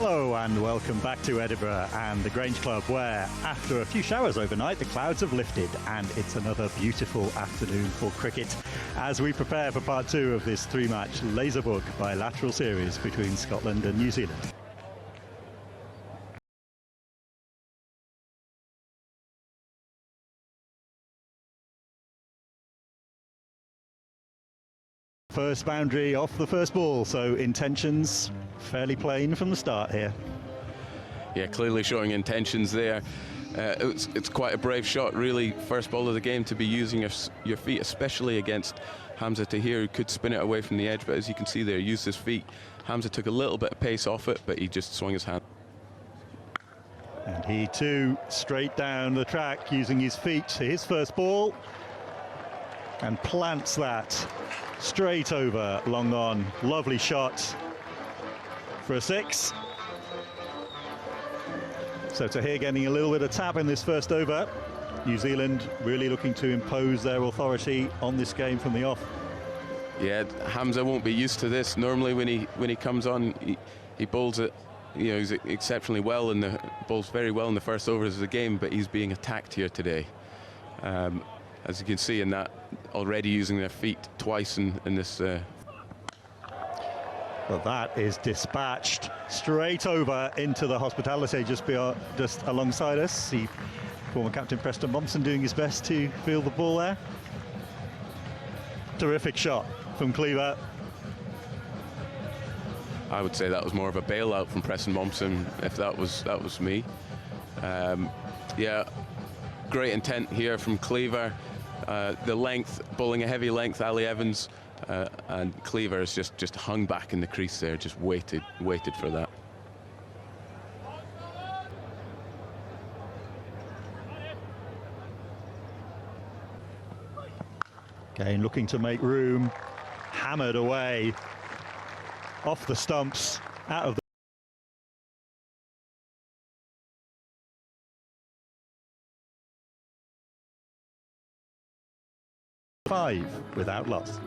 Hello and welcome back to Edinburgh and the Grange Club, where after a few showers overnight the clouds have lifted and it's another beautiful afternoon for cricket as we prepare for part two of this three-match Laserbook bilateral series between Scotland and New Zealand. First boundary off the first ball, so intentions fairly plain from the start here. Yeah, clearly showing intentions there. It's quite a brave shot, really, first ball of the game, to be using your feet, especially against Hamza Tahir, who could spin it away from the edge, but as you can see there, used his feet. Hamza took a little bit of pace off it, but he just swung his hand. And he too, straight down the track, using his feet to his first ball, and plants that straight over, long on. Lovely shot for a six. So Tahir getting a little bit of tap in this first over. New Zealand really looking to impose their authority on this game from the off. Yeah, Hamza won't be used to this. Normally when he comes on, he bowls it, you know, he's exceptionally well and bowls very well in the first overs of the game, but he's being attacked here today. As you can see in that, already using their feet twice in this. Well, that is dispatched straight over into the hospitality just alongside us. See former captain Preston Mompson doing his best to field the ball there. Terrific shot from Cleaver. I would say that was more of a bailout from Preston Mompson, if that was me. Yeah, great intent here from Cleaver. The length, bowling a heavy length, Ali Evans, and Cleaver has just hung back in the crease there, just waited for that. Again, looking to make room, hammered away, off the stumps, out of the five without loss.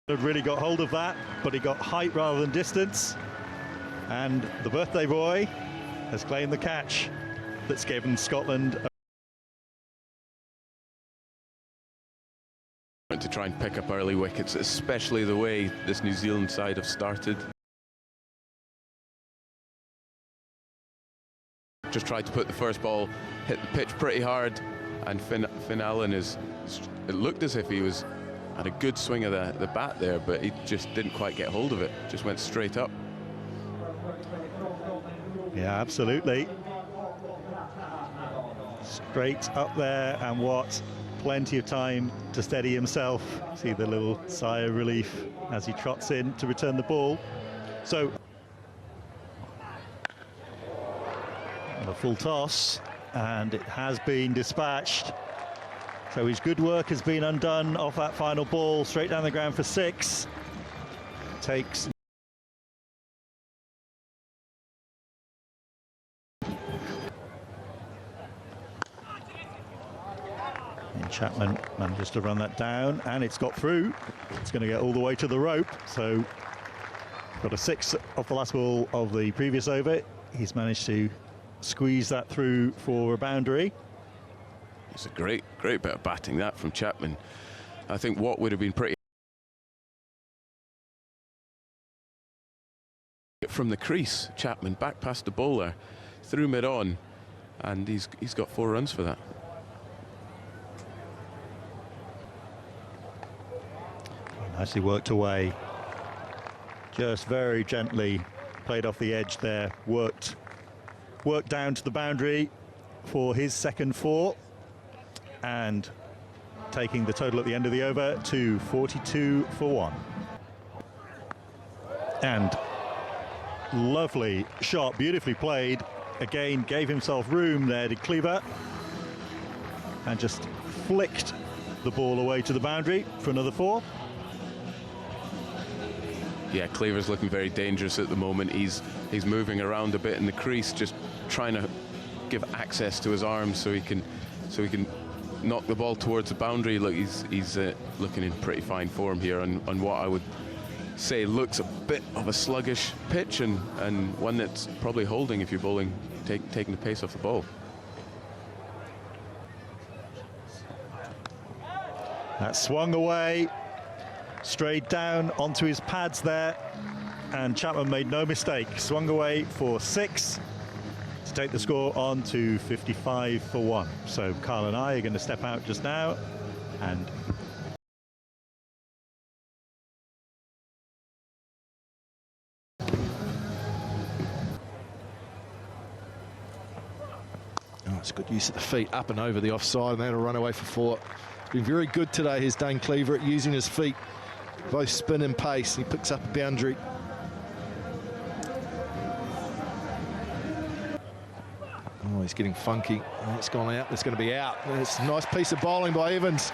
Had really got hold of that, but he got height rather than distance, and the birthday boy has claimed the catch that's given Scotland to try and pick up early wickets, especially the way this New Zealand side have started. Just tried to put the first ball, hit the pitch pretty hard, and Finn Allen it looked as if he had a good swing of the bat there, but he just didn't quite get hold of it, just went straight up. Yeah, absolutely. Straight up there, and plenty of time to steady himself. See the little sigh of relief as he trots in to return the ball. So a full toss, and it has been dispatched. So his good work has been undone off that final ball, straight down the ground for six. Takes Chapman manages to run that down, and it's got through. It's going to get all the way to the rope. So got a six off the last ball of the previous over. He's managed to squeeze that through for a boundary. It's a great bit of batting that from Chapman. I think what would have been pretty from the crease, Chapman back past the bowler, through mid-on, and he's got 4 runs for that. Nicely worked away, just very gently played off the edge there, worked down to the boundary for his second 4, and taking the total at the end of the over to 42 for 1. And lovely shot, beautifully played. Again, gave himself room there, did Cleaver, and just flicked the ball away to the boundary for another 4. Yeah, Cleaver's looking very dangerous at the moment. He's moving around a bit in the crease, just trying to give access to his arms so he can knock the ball towards the boundary. Look, he's looking in pretty fine form here on what I would say looks a bit of a sluggish pitch, and one that's probably holding if you're bowling, taking the pace off the ball. That swung away, strayed down onto his pads there, and Chapman made no mistake. Swung away for 6 to take the score on to 55 for 1. So Carl and I are going to step out just now, and it's good use of the feet up and over the offside, and that'll run away for 4. He's been very good today, his Dane Cleaver, at using his feet, both spin and pace. He picks up a boundary. Oh, he's getting funky. Oh, it's gone out. It's going to be out. It's a nice piece of bowling by Evans.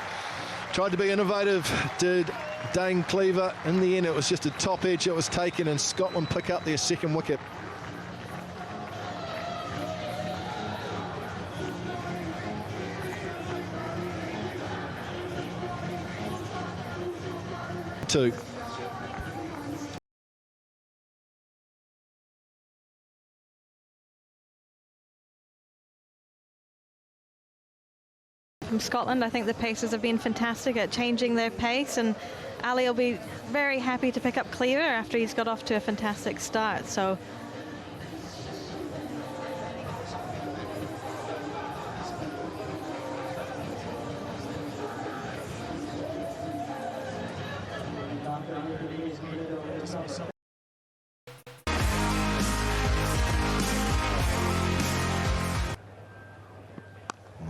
Tried to be innovative, did Dane Cleaver. In the end, it was just a top edge that was taken, and Scotland pick up their 2nd wicket. Two. From Scotland, I think the pacers have been fantastic at changing their pace, and Ali will be very happy to pick up Cleaver after he's got off to a fantastic start. So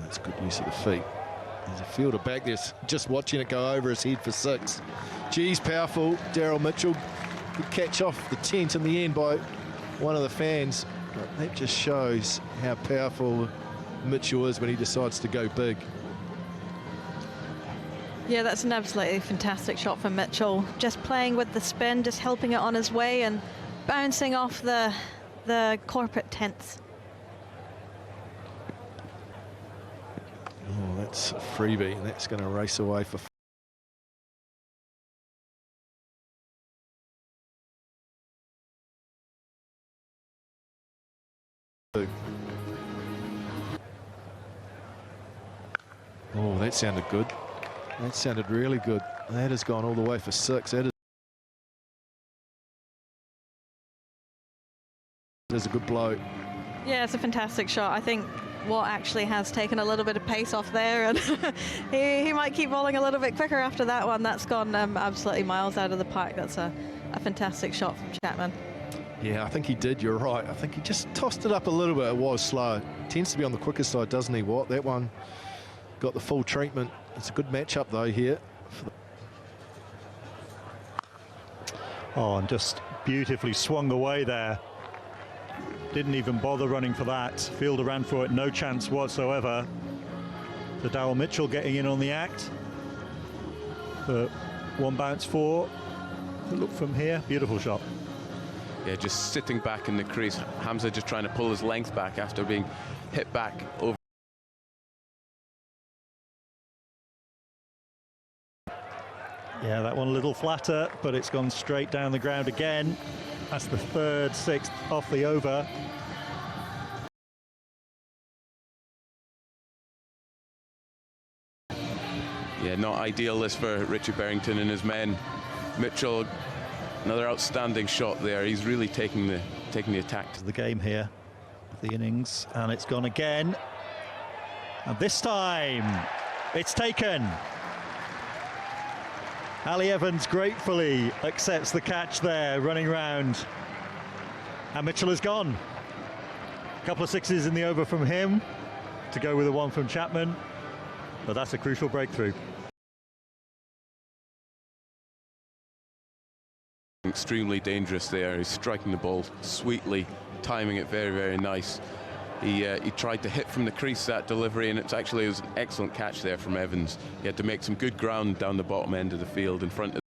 That's good use of the feet. There's a fielder back there, just watching it go over his head for 6. Geez, powerful. Daryl Mitchell could catch off the tent in the end by one of the fans. But that just shows how powerful Mitchell is when he decides to go big. yeah, that's an absolutely fantastic shot from Mitchell. Just playing with the spin, just helping it on his way and bouncing off the corporate tents. Oh, that's a freebie, and that's going to race away for 4. Oh, that sounded good. That sounded really good. That has gone all the way for 6. That is a good blow. Yeah, it's a fantastic shot. I think Watt actually has taken a little bit of pace off there, and he might keep bowling a little bit quicker after that one. That's gone absolutely miles out of the park. That's a fantastic shot from Chapman. Yeah, I think he did. You're right. I think he just tossed it up a little bit. It was slow. Tends to be on the quicker side, doesn't he, Watt? That one got the full treatment. It's a good matchup, though, here. oh, and just beautifully swung away there. Didn't even bother running for that. Fielder ran for it, no chance whatsoever. So Daryl Mitchell getting in on the act. But 1 bounce 4. Look from here, beautiful shot. Yeah, just sitting back in the crease. Hamza just trying to pull his length back after being hit back over. Yeah, that one a little flatter, but it's gone straight down the ground again. That's the 3rd, 6th off the over. Yeah, not ideal this for Richie Berrington and his men. Mitchell, another outstanding shot there. He's really taking the attack To the game here, the innings, and it's gone again. And this time, it's taken. Ali Evans gratefully accepts the catch there, running round. And Mitchell is gone. A couple of 6s in the over from him to go with the 1 from Chapman. But that's a crucial breakthrough. Extremely dangerous there. He's striking the ball sweetly, timing it very, very nice. He tried to hit from the crease that delivery, and it was an excellent catch there from Evans. He had to make some good ground down the bottom end of the field in front of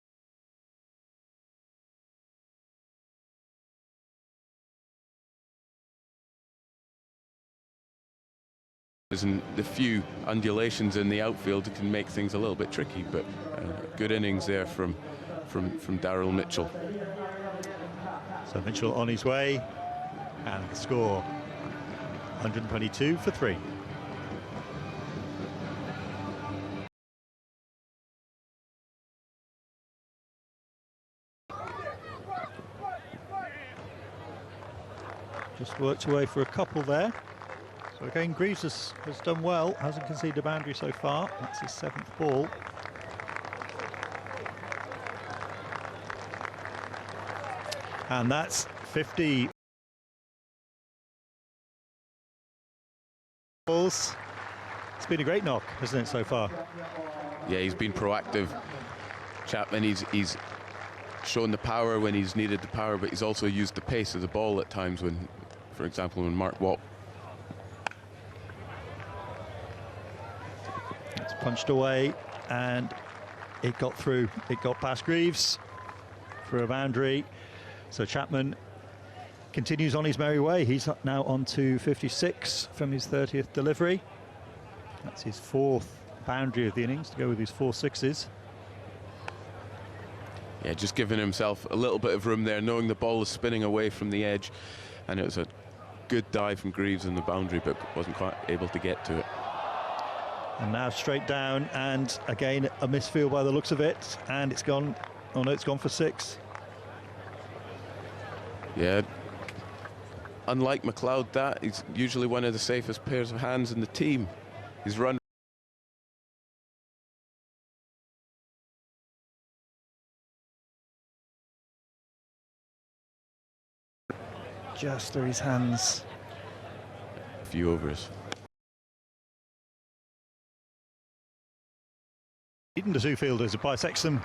And the few undulations in the outfield can make things a little bit tricky, but good innings there from Daryl Mitchell. So Mitchell on his way, and the score 122 for 3. Just worked away for a couple there. So again, Greaves has done well, hasn't conceded a boundary so far. That's his 7th ball. And that's 50 balls. It's been a great knock, hasn't it, so far? Yeah, he's been proactive. Chapman, he's shown the power when he's needed the power, but he's also used the pace of the ball at times when, for example, when Mark Watt. It's punched away, and it got through. It got past Greaves for a boundary. So Chapman continues on his merry way. He's now on to 56 from his 30th delivery. That's his 4th boundary of the innings to go with his 4 sixes. Yeah, just giving himself a little bit of room there, knowing the ball is spinning away from the edge, and it was a good dive from Greaves in the boundary, but wasn't quite able to get to it. And now straight down, and again a misfield by the looks of it, and it's gone. Oh no, it's gone for 6. Yeah, unlike McLeod, that he's usually one of the safest pairs of hands in the team. His run. Just through his hands. A few overs. Even the 2 fielders, bisects them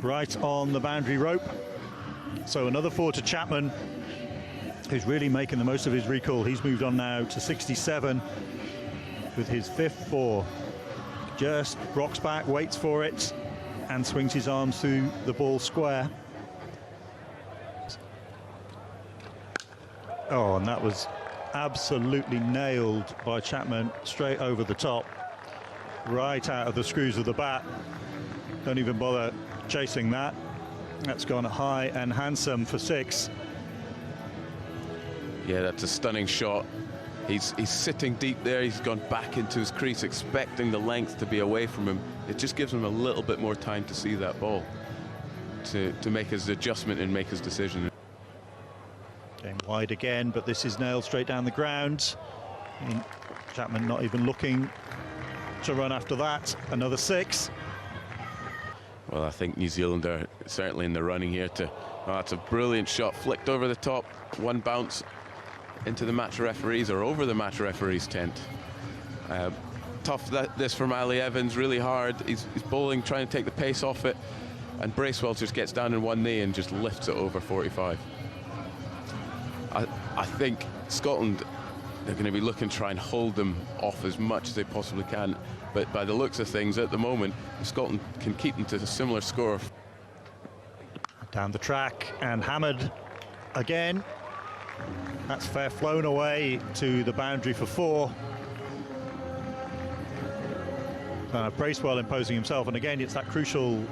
right on the boundary rope. So another 4 to Chapman, who's really making the most of his recall. He's moved on now to 67 with his 5th 4. Just rocks back, waits for it, and swings his arms through the ball square. Oh, and that was absolutely nailed by Chapman, straight over the top, right out of the screws of the bat. Don't even bother chasing that. That's gone high and handsome for 6. Yeah, that's a stunning shot. He's sitting deep there. He's gone back into his crease, expecting the length to be away from him. It just gives him a little bit more time to see that ball, to make his adjustment and make his decision. Going wide again, but this is nailed straight down the ground. Chapman not even looking to run after that. Another 6. Well, I think New Zealand are certainly in the running here to... Oh, that's a brilliant shot, flicked over the top. One bounce into the match referees, or over the match referees' tent. Tough this from Ali Evans, really hard. He's bowling, trying to take the pace off it, and Bracewell just gets down on one knee and just lifts it over 45. I think Scotland, they're going to be looking to try and hold them off as much as they possibly can. But by the looks of things at the moment, Scotland can keep them to a similar score. Down the track and hammered again. That's fair, flown away to the boundary for 4. Bracewell imposing himself, and again it's that crucial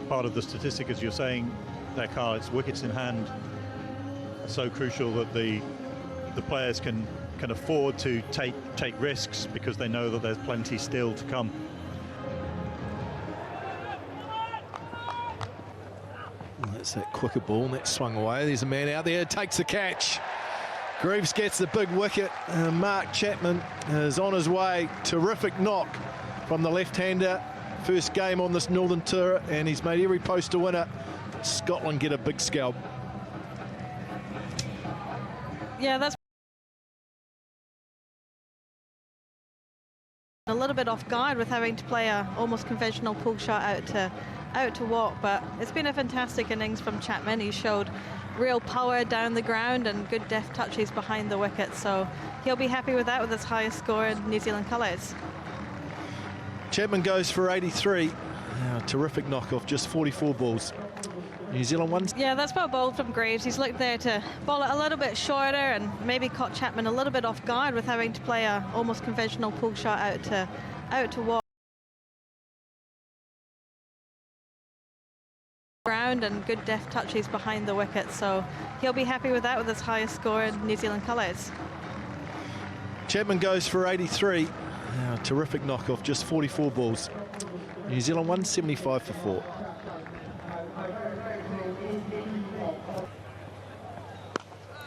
part of the statistic, as you're saying there, Carl. It's wickets in hand, so crucial that the players can afford to take risks because they know that there's plenty still to come. That's that quicker ball, and that swung away. There's a man out there, takes the catch. Greaves gets the big wicket. Mark Chapman is on his way. Terrific knock from the left-hander. First game on this Northern Tour, and he's made every post a winner. Scotland get a big scalp. Yeah, that's a little bit off guard with having to play a almost conventional pull shot out to Watt, but it's been a fantastic innings from Chapman. He showed real power down the ground and good deft touches behind the wicket, so he'll be happy with that, with his highest score in New Zealand colours. Chapman goes for 83. Terrific knockoff, just 44 balls. New Zealand won. Yeah, that's well bowled from Graves. He's looked there to bowl it a little bit shorter and maybe caught Chapman a little bit off guard with having to play a almost conventional pull shot out to walk ground and good deft touches behind the wicket. So he'll be happy with that, with his highest score in New Zealand colours. Chapman goes for 83. Terrific knockoff, just 44 balls. New Zealand 175 for 4.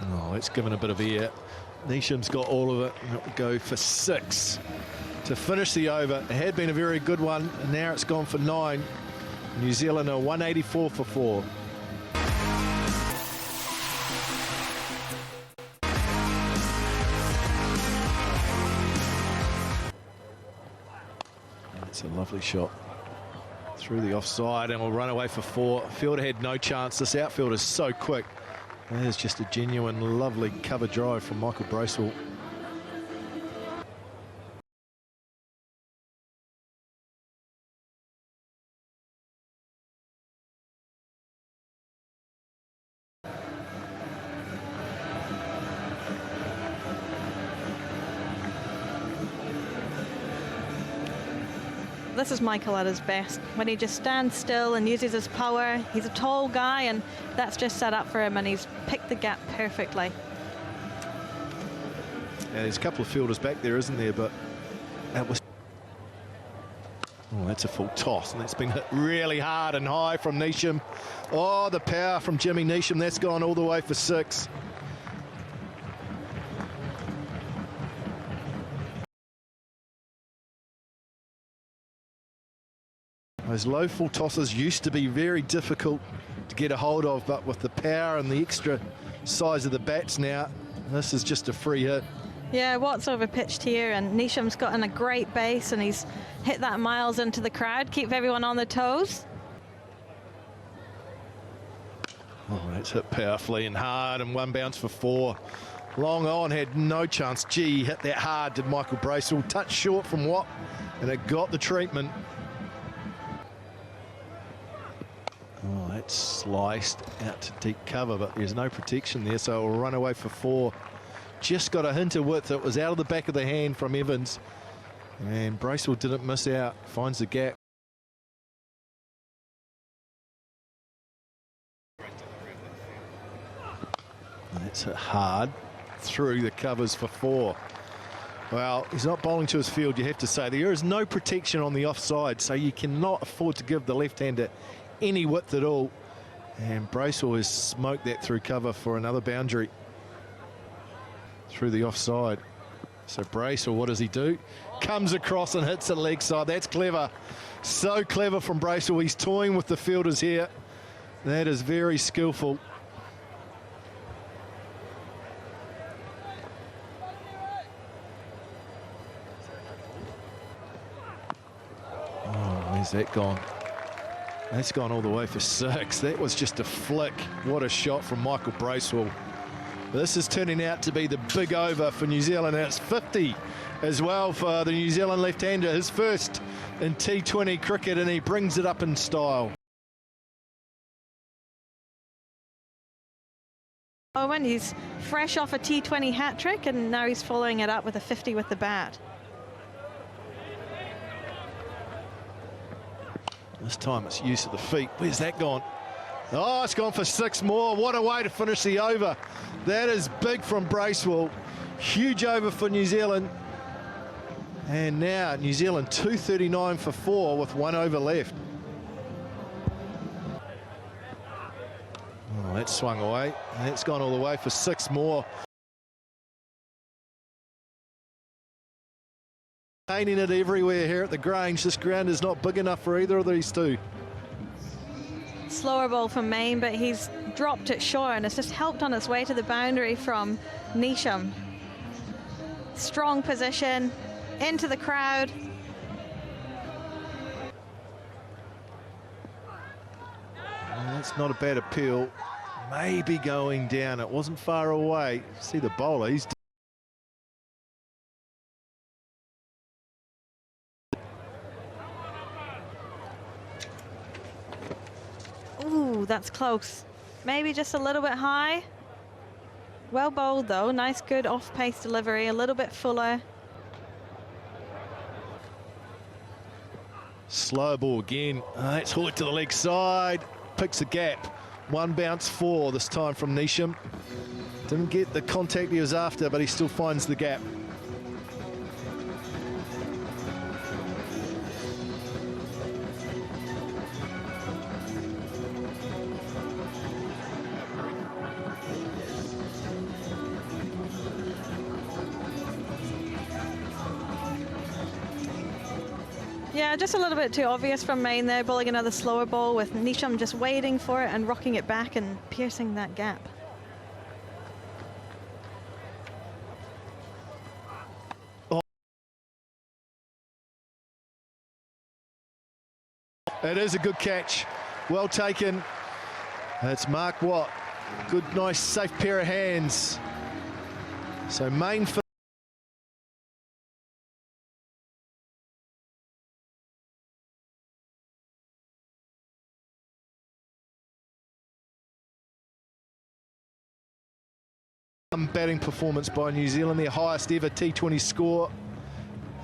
Oh, it's given a bit of air. Neesham's got all of it, and it will go for 6 to finish the over. It had been a very good one, and now it's gone for 9. New Zealand are 184 for 4. It's a lovely shot through the offside, and will run away for 4. Fielder had no chance. This outfield is so quick. There's just a genuine, lovely cover drive from Michael Bracewell. This is Michael at his best, when he just stands still and uses his power. He's a tall guy, and that's just set up for him, and he's picked the gap perfectly. Yeah, there's a couple of fielders back there, isn't there? But that was... Oh, that's a full toss, and that's been hit really hard and high from Neesham. Oh, the power from Jimmy Neesham. That's gone all the way for 6. Those low full tosses used to be very difficult to get a hold of, but with the power and the extra size of the bats now, this is just a free hit. Yeah, Watt's over pitched here, and Neesham's gotten a great base, and he's hit that miles into the crowd, keep everyone on their toes. Oh, that's hit powerfully and hard, and one bounce for 4. Long on had no chance. Gee, hit that hard, did Michael Bracewell. Touch short from Watt, and it got the treatment. Oh, that's sliced out to deep cover, but there's no protection there, so it will run away for 4. Just got a hint of width. It was out of the back of the hand from Evans, and Bracewell didn't miss out. Finds the gap. That's hit hard through the covers for 4. Well, he's not bowling to his field, you have to say. There is no protection on the offside, so you cannot afford to give the left-hander any width at all. And Bracewell has smoked that through cover for another boundary through the offside. So Bracewell, what does he do? Comes across and hits it leg side. That's clever. So clever from Bracewell. He's toying with the fielders here. That is very skillful. Oh, where's that gone? That's gone all the way for 6. That was just a flick. What a shot from Michael Bracewell. This is turning out to be the big over for New Zealand, and it's 50 as well for the New Zealand left-hander, his first in T20 cricket, and he brings it up in style. Owen, he's fresh off a T20 hat-trick, and now he's following it up with a 50 with the bat. This time it's use of the feet. Where's that gone? Oh, it's gone for 6 more. What a way to finish the over. That is big from Bracewell. Huge over for New Zealand. And now New Zealand 239 for 4 with 1 over left. Oh, that's swung away. And that's gone all the way for 6 more. Painting it everywhere here at the Grange. This ground is not big enough for either of these two. Slower ball from Main, but he's dropped it short, and it's just helped on its way to the boundary from Neesham. Strong position, into the crowd. That's not a bad appeal. Maybe going down. It wasn't far away. See the bowler, he's that's close. Maybe just a little bit high. Well bowled though, nice good off-pace delivery, a little bit fuller. Slow ball again. It's hooked to the leg side. Picks a gap. One bounce four this time from Neesham. Didn't get the contact he was after, but he still finds the gap. Yeah, just a little bit too obvious from Main there, bowling another slower ball with Neesham just waiting for it and rocking it back and piercing that gap. Oh. It is a good catch. Well taken. It's Mark Watt. Good, nice, safe pair of hands. So Main for batting performance by New Zealand, their highest ever T20 score,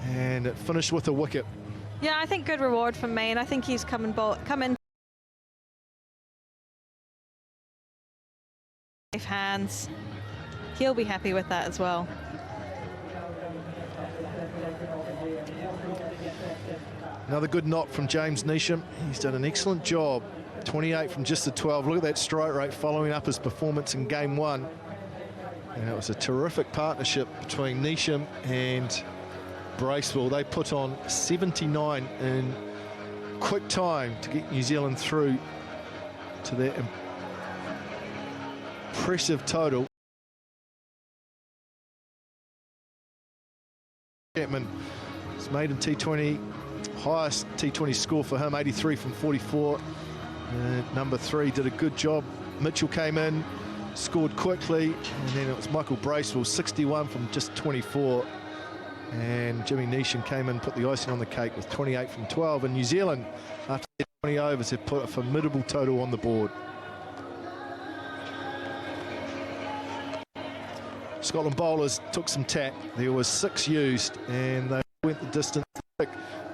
and it finished with a wicket. Yeah, I think good reward from Main. I think he's come in safe hands. He'll be happy with that as well. Another good knock from James Neesham. He's done an excellent job. 28 from just the 12. Look at that strike rate following up his performance in game one. And it was a terrific partnership between Neesham and Bracewell. They put on 79 in quick time to get New Zealand through to their impressive total. Chapman has made in T20, highest T20 score for him, 83 from 44. Number 3 did a good job. Mitchell came in, scored quickly, and then it was Michael Bracewell, 61 from just 24. And Jimmy Neesham came in, put the icing on the cake with 28 from 12. And New Zealand, after 20 overs, have put a formidable total on the board. Scotland bowlers took some tap. There was 6 used, and they went the distance.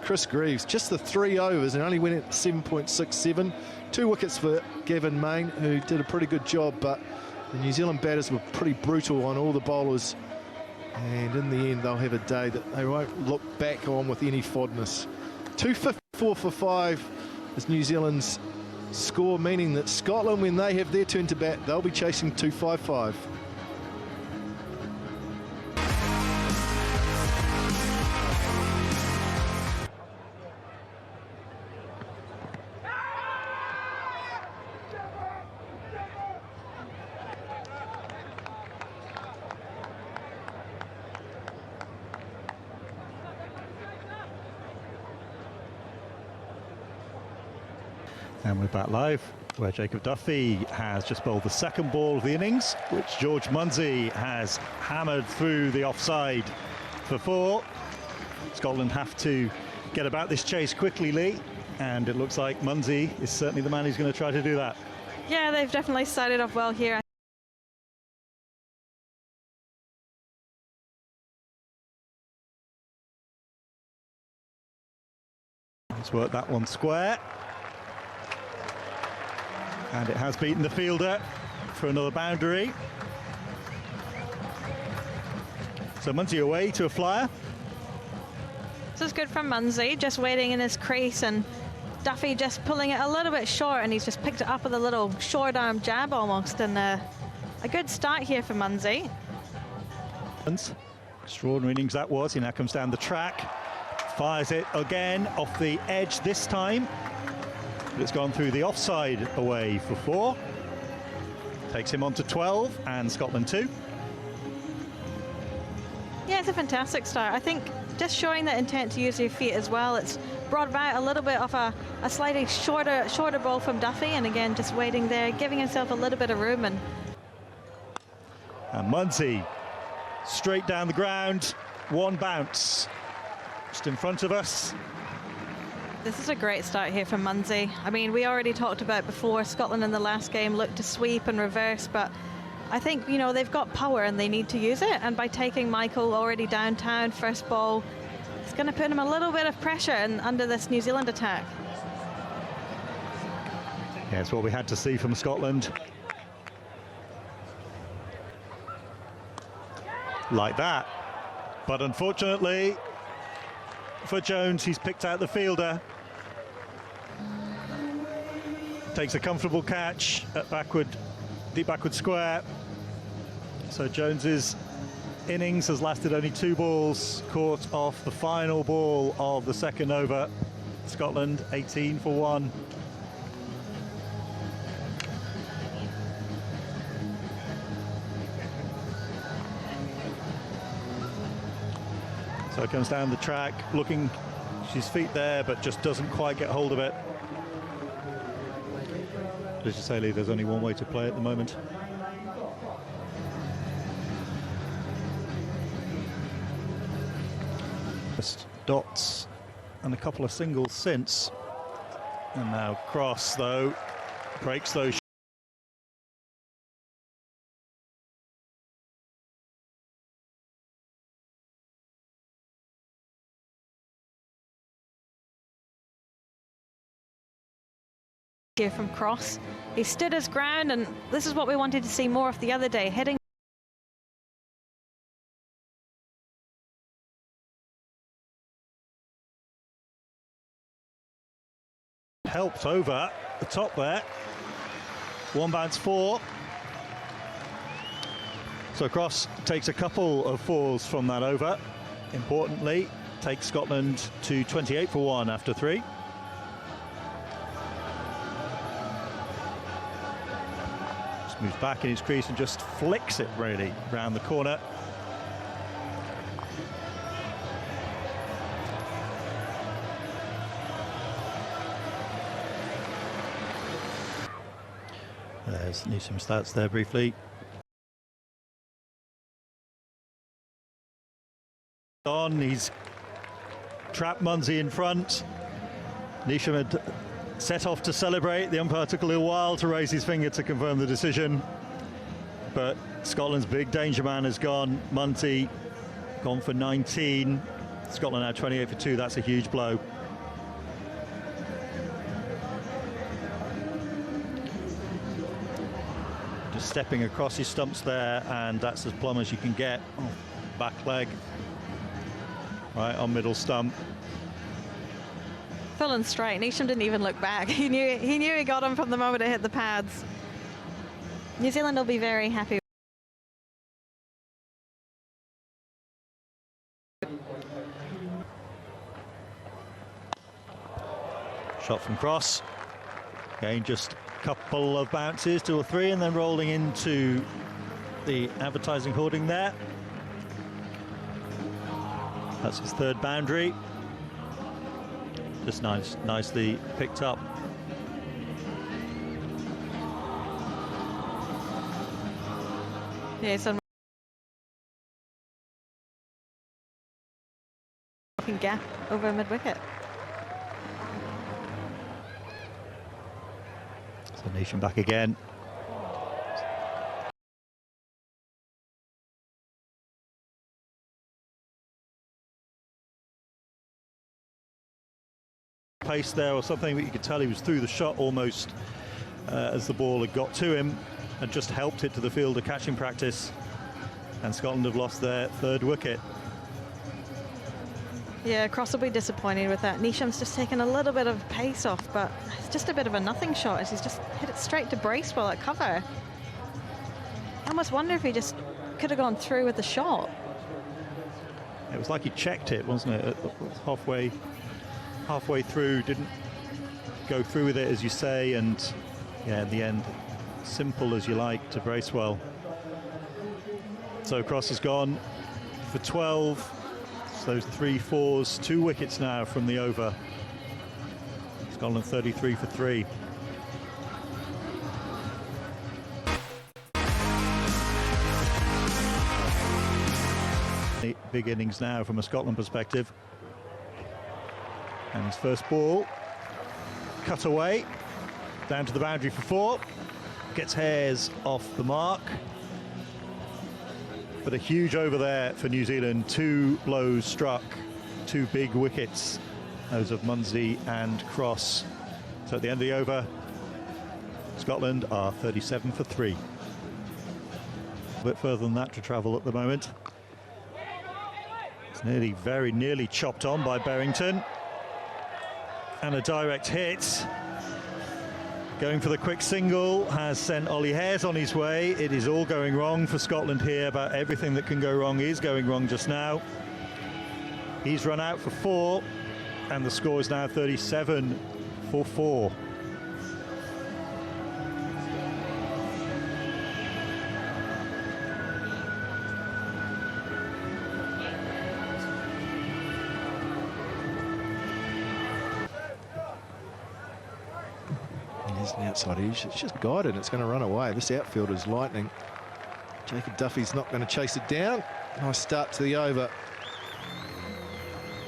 Chris Greaves, just the 3 overs, and only went at 7.67. 2 wickets for Gavin Main, who did a pretty good job, but the New Zealand batters were pretty brutal on all the bowlers, and in the end they'll have a day that they won't look back on with any fondness. 254 for 5 is New Zealand's score, meaning that Scotland, when they have their turn to bat, they'll be chasing 255. And we're back live, where Jacob Duffy has just bowled the second ball of the innings, which George Munsey has hammered through the offside for 4. Scotland have to get about this chase quickly, Lee, and it looks like Munsey is certainly the man who's going to try to do that. Yeah, they've definitely started off well here. He's worked that one square. And it has beaten the fielder for another boundary. So Munsey away to a flyer. This is good from Munsey, just waiting in his crease, and Duffy just pulling it a little bit short, and he's just picked it up with a little short arm jab almost, and a good start here for Munsey. Extraordinary innings that was. He now comes down the track, fires it again off the edge this time. It's gone through the offside away for 4. Takes him on to 12 and Scotland 2. Yeah, it's a fantastic start. I think just showing the intent to use your feet as well. It's brought about a little bit of a slightly shorter ball from Duffy, and again just waiting there, giving himself a little bit of room. And Munsey straight down the ground, 1 bounce just in front of us. This is a great start here from Munsey. I mean, we already talked about before, Scotland in the last game looked to sweep and reverse, but I think, you know, they've got power and they need to use it. And by taking Michael already downtown, first ball, it's going to put him a little bit of pressure under this New Zealand attack. Yeah, it's what we had to see from Scotland. Like that. But unfortunately, for Jones, he's picked out the fielder. Takes a comfortable catch at deep backward square. So Jones's innings has lasted only 2 balls, caught off the final ball of the second over. Scotland 18 for 1. So it comes down the track, looking, she's feet there, but just doesn't quite get hold of it. As you say, Lee, there's only one way to play at the moment. Just dots and a couple of singles since. And now Cross, though, breaks those. Here from Cross. He stood his ground, and this is what we wanted to see more of the other day, hitting. Helped over the top there. 1 bounce 4. So Cross takes a couple of 4s from that over. Importantly, takes Scotland to 28 for 1 after 3. Moves back in his crease and just flicks it really round the corner. There's Neesham's stats there briefly. He's trapped Munsey in front. Neesham had set off to celebrate. The umpire took a little while to raise his finger to confirm the decision. But Scotland's big danger man has gone. Munsey gone for 19. Scotland now 28 for 2. That's a huge blow. Just stepping across his stumps there, and that's as plumb as you can get. Oh, back leg. Right on middle stump. Full and straight. Neesham didn't even look back. He knew he got him from the moment it hit the pads. New Zealand will be very happy. Shot from Cross. Again, just a couple of bounces, 2 or 3, and then rolling into the advertising hoarding there. That's his 3rd boundary. Just nicely picked up. Yeah, some gap over mid-wicket. So Neesham back again. Pace there or something, but you could tell he was through the shot almost as the ball had got to him and just helped it to the fielder catching practice, and Scotland have lost their 3rd wicket. Yeah, Cross will be disappointed with that. Neesham's just taken a little bit of pace off, but it's just a bit of a nothing shot as he's just hit it straight to Bracewell at cover. I almost wonder if he just could have gone through with the shot. It was like he checked it, wasn't it? Halfway through, didn't go through with it, as you say, and yeah, in the end, simple as you like to Bracewell. So Cross has gone for 12. So those 3 4s, 2 wickets now from the over. Scotland 33 for 3. Big innings now from a Scotland perspective. And his first ball, cut away, down to the boundary for 4. Gets hairs off the mark. But a huge over there for New Zealand. 2 blows struck, 2 big wickets, those of Munsey and Cross. So at the end of the over, Scotland are 37 for 3. A bit further than that to travel at the moment. It's very nearly chopped on by Berrington. And a direct hit. Going for the quick single has sent Ollie Hares on his way. It is all going wrong for Scotland here, but everything that can go wrong is going wrong just now. He's run out for 4, and the score is now 37 for 4. Here's an outside edge. It's just guided. It's going to run away. This outfield is lightning. Jacob Duffy's not going to chase it down. Nice start to the over.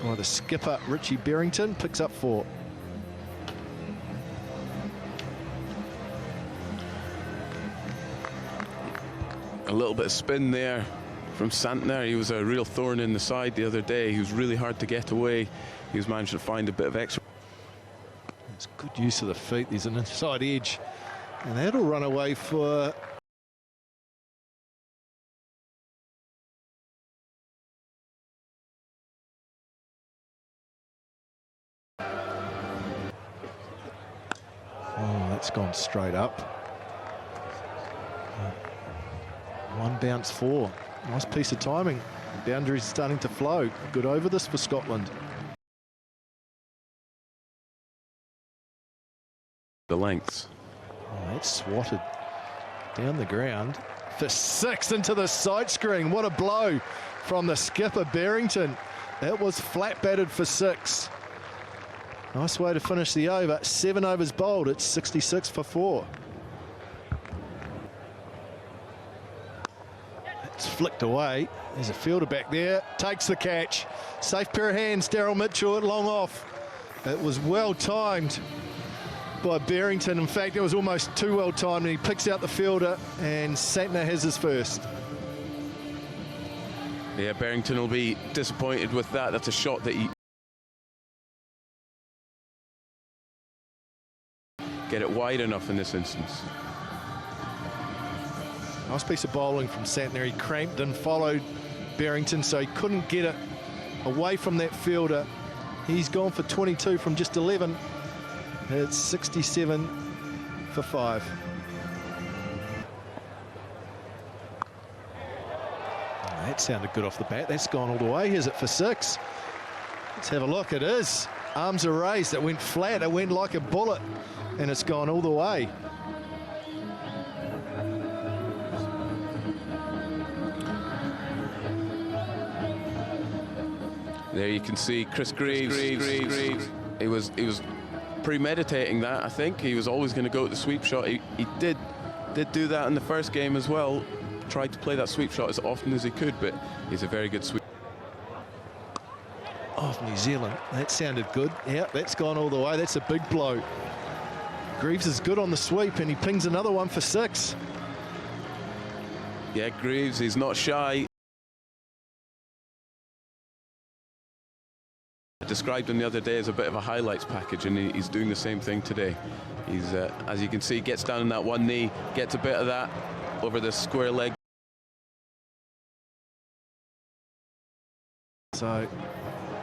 By the skipper, Richie Berrington, picks up 4. A little bit of spin there from Santner. He was a real thorn in the side the other day. He was really hard to get away. He was managed to find a bit of extra. It's good use of the feet. There's an inside edge, and that'll run away for... Oh, that's gone straight up. 1 bounce 4. Nice piece of timing. Boundary's starting to flow. Good over this for Scotland. The lengths. Oh, that's swatted down the ground for 6 into the side screen. What a blow from the skipper Berrington. That was flat batted for 6. Nice way to finish the over. 7 overs bowled. It's 66 for 4. It's flicked away. There's a fielder back there. Takes the catch. Safe pair of hands. Daryl Mitchell at long off. It was well timed by Berrington. In fact, it was almost too well timed, and he picks out the fielder, and Santner has his first. Yeah, Berrington will be disappointed with that. That's a shot that he... Get it wide enough in this instance. Nice piece of bowling from Santner. He cramped and followed Berrington, so he couldn't get it away from that fielder. He's gone for 22 from just 11. It's 67 for 5. That sounded good off the bat. That's gone all the way. Here's it for 6. Let's have a look. It is. Arms are raised. It went flat. It went like a bullet, and it's gone all the way. There you can see Chris Greaves. He was premeditating that. I think he was always going to go at the sweep shot. He did do that in the first game as well. Tried to play that sweep shot as often as he could, but he's a very good sweep. Off New Zealand. That sounded good. Yeah, that's gone all the way. That's a big blow. Greaves is good on the sweep, and he pings another one for 6. Yeah, Greaves, he's not shy. I described him the other day as a bit of a highlights package, and he's doing the same thing today. He's, as you can see, gets down on that one knee, gets a bit of that over the square leg. So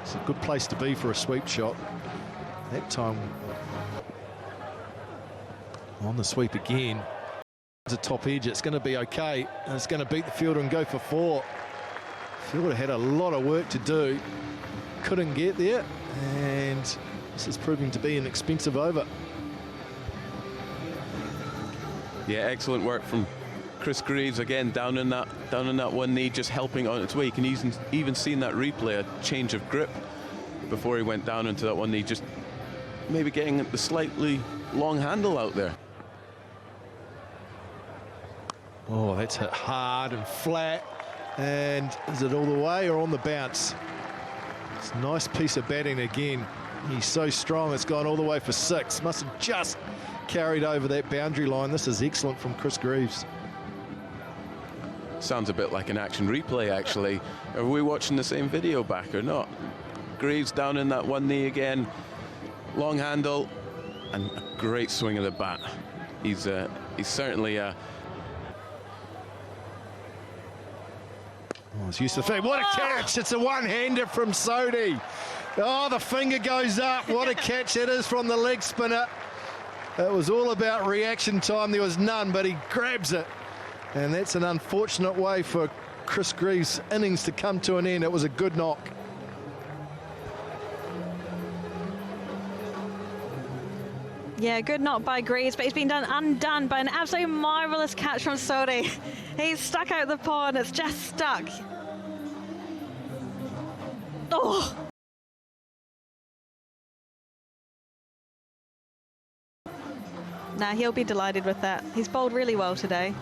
it's a good place to be for a sweep shot. That time on the sweep again. It's a top edge. It's going to be okay. And it's going to beat the fielder and go for 4. Fielder had a lot of work to do. Couldn't get there, and this is proving to be an expensive over. Yeah, excellent work from Chris Greaves again, down on that one knee, just helping on its way. You can even seen that replay, a change of grip before he went down into that one knee, just maybe getting the slightly long handle out there. Oh, that's hit hard and flat, and is it all the way or on the bounce? It's a nice piece of batting again. He's so strong, it's gone all the way for 6. Must have just carried over that boundary line. This is excellent from Chris Greaves. Sounds a bit like an action replay, actually. Are we watching the same video back or not? Greaves down in that one knee again. Long handle and a great swing of the bat. He's certainly a... Oh, it's Yusuf. What a catch! It's a one-hander from Sodhi. Oh, the finger goes up. What a catch that is from the leg spinner. It was all about reaction time. There was none, but he grabs it. And that's an unfortunate way for Chris Greaves' innings to come to an end. It was a good knock. Yeah, good knock by Greaves, but he's been undone by an absolutely marvellous catch from Sodhi. He's stuck out the paw and it's just stuck. Oh! Nah, he'll be delighted with that. He's bowled really well today.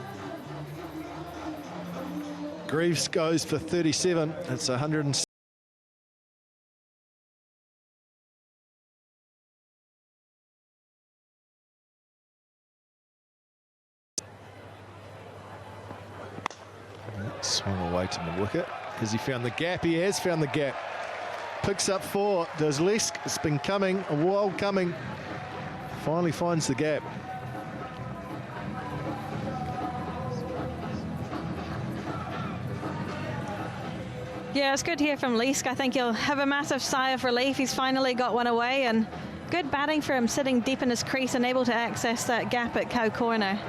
Greaves goes for 37. It's 100. Swung away to the wicket. Has he found the gap? He has found the gap. Picks up 4. Does Lesk. It's been coming, a while coming. Finally finds the gap. Yeah, it's good to hear from Lesk. I think he'll have a massive sigh of relief. He's finally got one away, and good batting for him, sitting deep in his crease and able to access that gap at cow corner.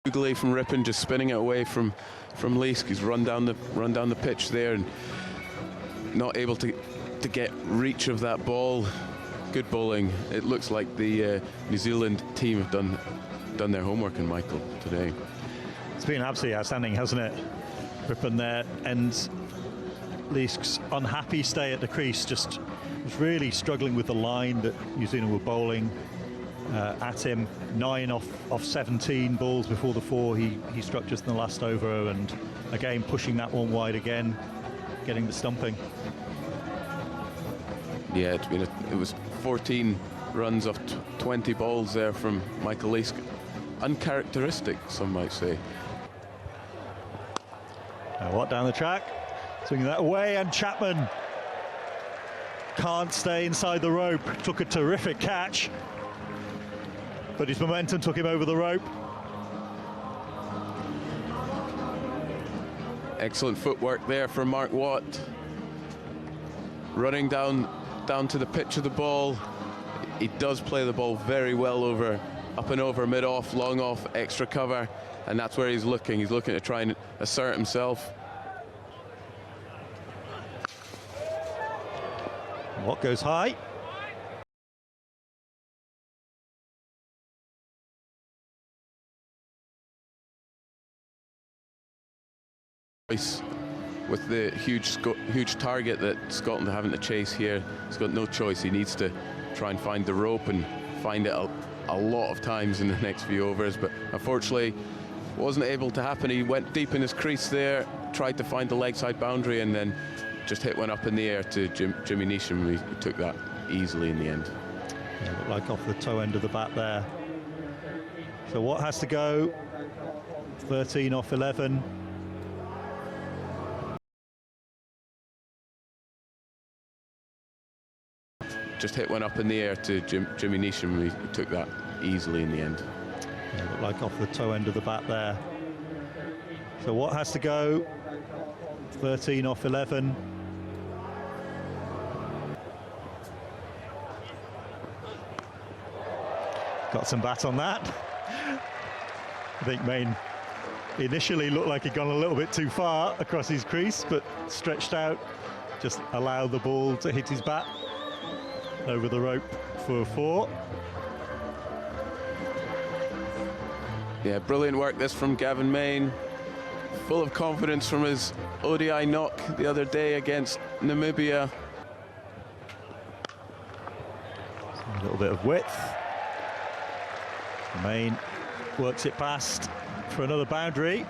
Googly from Rippon, just spinning it away from Lesk. He's run down the pitch there and not able to get reach of that ball. Good bowling. It looks like the New Zealand team have done their homework in Michael today. It's been absolutely outstanding, hasn't it? Rippon there, and Lesk's unhappy stay at the crease just was really struggling with the line that New Zealand were bowling at him. 9 off 17 balls before the 4 he struck just in the last over, and again pushing that one wide again, getting the stumping. Yeah, it was 14 runs off 20 balls there from Michael Lesk. Uncharacteristic, some might say. Now what, down the track, swinging that away, and Chapman can't stay inside the rope. Took a terrific catch, but his momentum took him over the rope. Excellent footwork there from Mark Watt. Running down to the pitch of the ball. He does play the ball very well up and over, mid-off, long off, extra cover, and that's where he's looking. He's looking to try and assert himself. Watt goes high. With the huge target that Scotland are having to chase here, he's got no choice. He needs to try and find the rope and find it a lot of times in the next few overs, but unfortunately wasn't able to happen. He went deep in his crease there, tried to find the leg side boundary, and then just hit one up in the air to Jimmy Neesham. He took that easily in the end. Yeah, looked like off the toe end of the bat there. So Watt has to go. 13 off 11. Just hit one up in the air to Jimmy Neesham. He took that easily in the end. Yeah, looked like off the toe end of the bat there. So Watt has to go. 13 off 11. Got some bat on that. I think Main initially looked like he'd gone a little bit too far across his crease, but stretched out, just allowed the ball to hit his bat over the rope for 4. Yeah, brilliant work this from Gavin Main. Full of confidence from his ODI knock the other day against Namibia. A little bit of width. Main works it past for another boundary.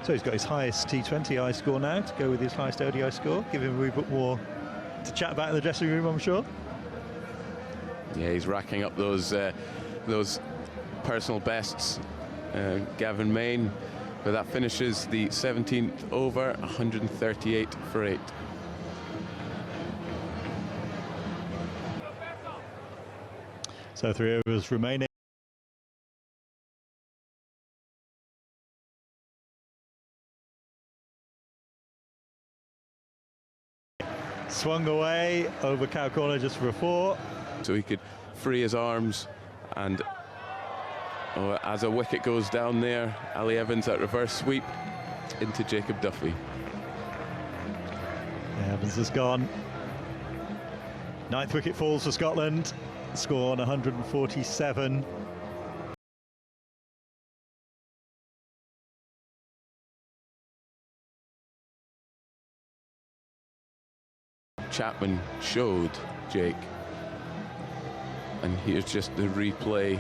So he's got his highest T20I score now to go with his highest ODI score. Give him a wee bit more to chat about in the dressing room, I'm sure. Yeah, he's racking up those personal bests. Gavin Main, but that finishes the 17th over, 138 for 8. So 3 overs remaining. Swung away over cow corner just for a 4. So he could free his arms, and as a wicket goes down there, Ali Evans at reverse sweep into Jacob Duffy. Yeah, Evans has gone. 9th wicket falls for Scotland. Score on 147. Chapman showed Jake, and here's just the replay,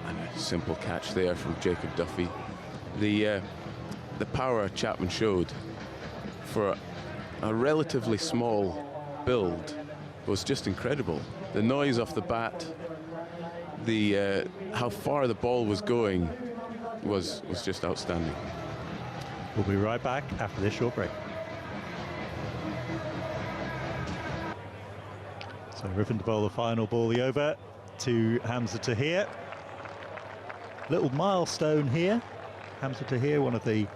and a simple catch there from Jacob Duffy. The power Chapman showed for a relatively small build was just incredible. The noise off the bat, the how far the ball was going was just outstanding. We'll be right back after this short break. So Riffin to bowl the final ball the over to Hamza Tahir. Little milestone here. Hamza Tahir, one of the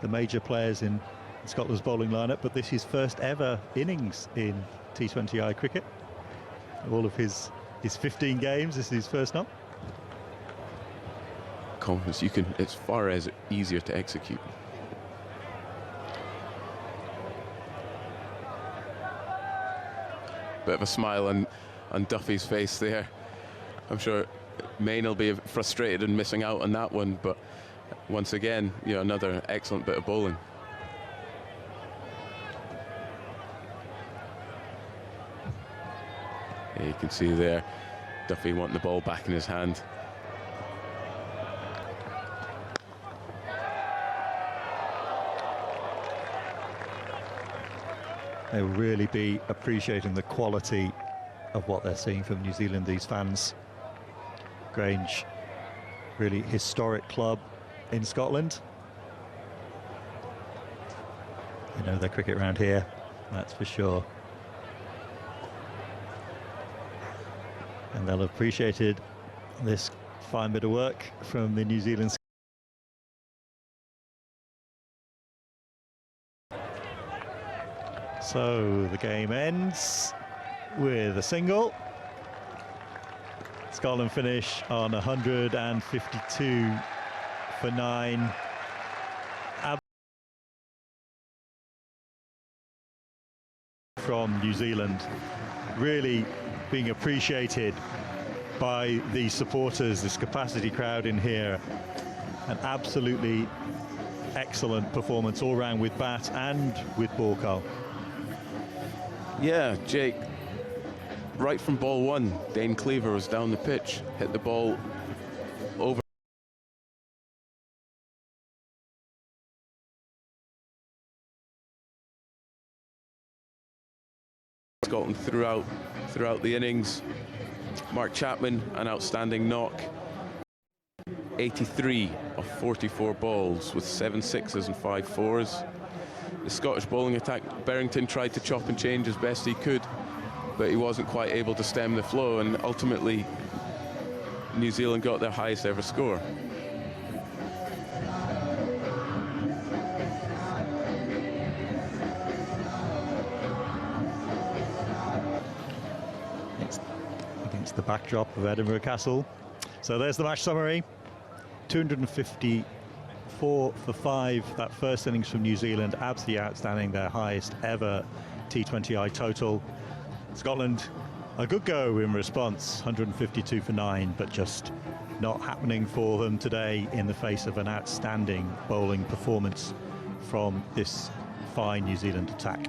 major players in Scotland's bowling lineup, but this is his first ever innings in T20I cricket. All of his 15 games, this is his first knock. Confidence, you can, it's far as easier to execute. Bit of a smile on Duffy's face there. I'm sure Main will be frustrated and missing out on that one, but once again, you know, another excellent bit of bowling. Yeah, you can see there, Duffy wanting the ball back in his hand. They'll really be appreciating the quality of what they're seeing from New Zealand, these fans. Grange, really historic club in Scotland. They know their cricket around here, that's for sure. And they'll have appreciated this fine bit of work from the New Zealand. So the game ends with a single. Scotland finish on 152 for 9. From New Zealand, really being appreciated by the supporters, this capacity crowd in here. An absolutely excellent performance all round with bat and with ball, Carl. Yeah, Jake, right from ball 1, Dane Cleaver was down the pitch, hit the ball over. Scotland throughout the innings. Mark Chapman, an outstanding knock. 83 of 44 balls with 7 sixes and 5 fours. The Scottish bowling attack, Berrington tried to chop and change as best he could, but he wasn't quite able to stem the flow, and ultimately New Zealand got their highest ever score. Against the backdrop of Edinburgh Castle. So there's the match summary. 254 for 5, that first innings from New Zealand, absolutely outstanding, their highest ever T20I total. Scotland, a good go in response, 152 for 9, but just not happening for them today in the face of an outstanding bowling performance from this fine New Zealand attack.